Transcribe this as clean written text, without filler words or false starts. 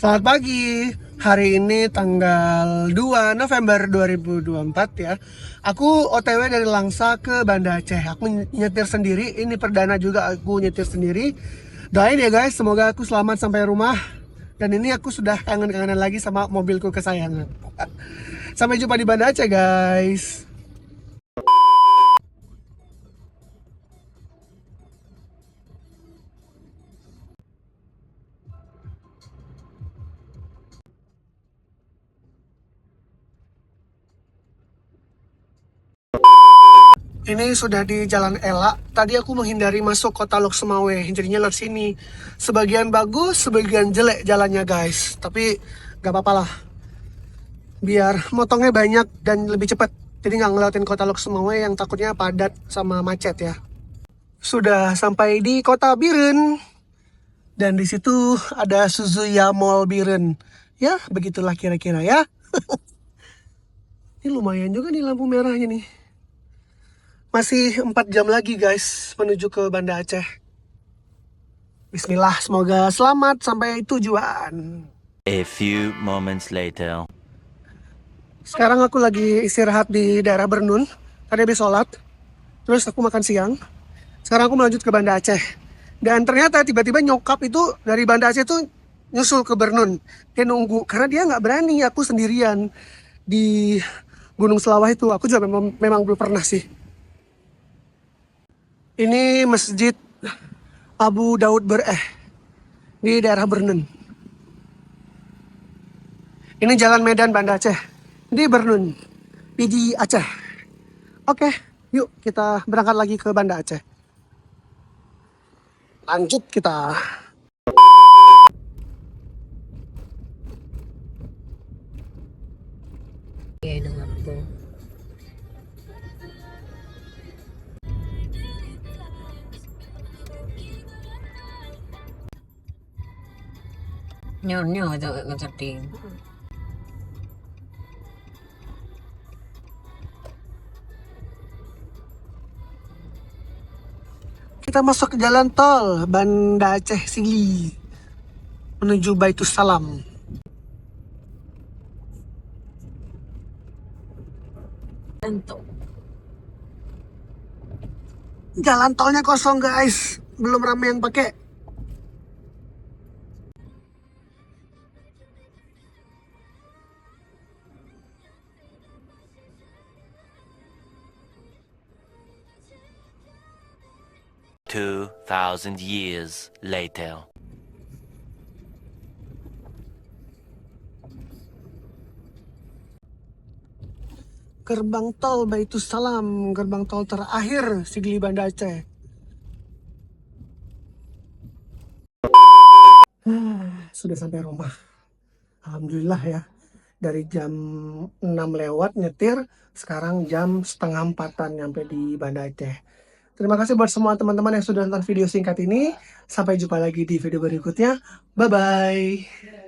Selamat pagi. Hari ini tanggal 2 November 2024 ya. Aku OTW dari Langsa ke Banda Aceh. Aku nyetir sendiri. Ini perdana juga aku nyetir sendiri. Doain ya guys, semoga aku selamat sampai rumah. Dan ini aku sudah kangen-kangenan lagi sama mobilku kesayangan. Sampai jumpa di Banda Aceh guys. Ini sudah di Jalan Ela. Tadi aku menghindari masuk kota Lok Sumawe, jadinya lewat sini. Sebagian bagus, sebagian jelek jalannya guys. Tapi gak apa-apa lah. Biar motongnya banyak dan lebih cepat. Jadi nggak ngelewatin kota Lok Sumawe yang takutnya padat sama macet ya. Sudah sampai di kota Biren. Dan di situ ada Suzuya Mall Biren. Ya, begitulah kira-kira ya. Ini lumayan juga nih lampu merahnya nih. Masih 4 jam lagi guys menuju ke Banda Aceh. Bismillah, semoga selamat sampai tujuan. A few moments later. Sekarang aku lagi istirahat di daerah Bernun. Tadi habis sholat, terus aku makan siang. Sekarang aku melanjut ke Banda Aceh. Dan ternyata tiba-tiba nyokap itu dari Banda Aceh tuh nyusul ke Bernun. Dia nunggu, karena dia nggak berani, aku sendirian di Gunung Selawah itu. Aku juga memang belum pernah sih. Ini Masjid Abu Daud Bereh di daerah Bernun. Ini Jalan Medan Banda Aceh di Bernun, Pidi Aceh. Oke, yuk kita berangkat lagi ke Banda Aceh. Lanjut kita. Nyo itu ngecerting. Kita masuk ke jalan tol Banda Aceh Sili menuju Baitus Salam. Tentu. Jalan tolnya kosong guys, belum ramai yang pakai. Two thousand years later. Gerbang tol Baitus Salam, gerbang tol terakhir Sigli Banda Aceh. Sudah sampai rumah. Alhamdulillah ya. Dari jam 6 lewat nyetir, sekarang jam setengah 4-an nyampe di Banda Aceh. Terima kasih buat semua teman-teman yang sudah nonton video singkat ini. Sampai jumpa lagi di video berikutnya. Bye-bye.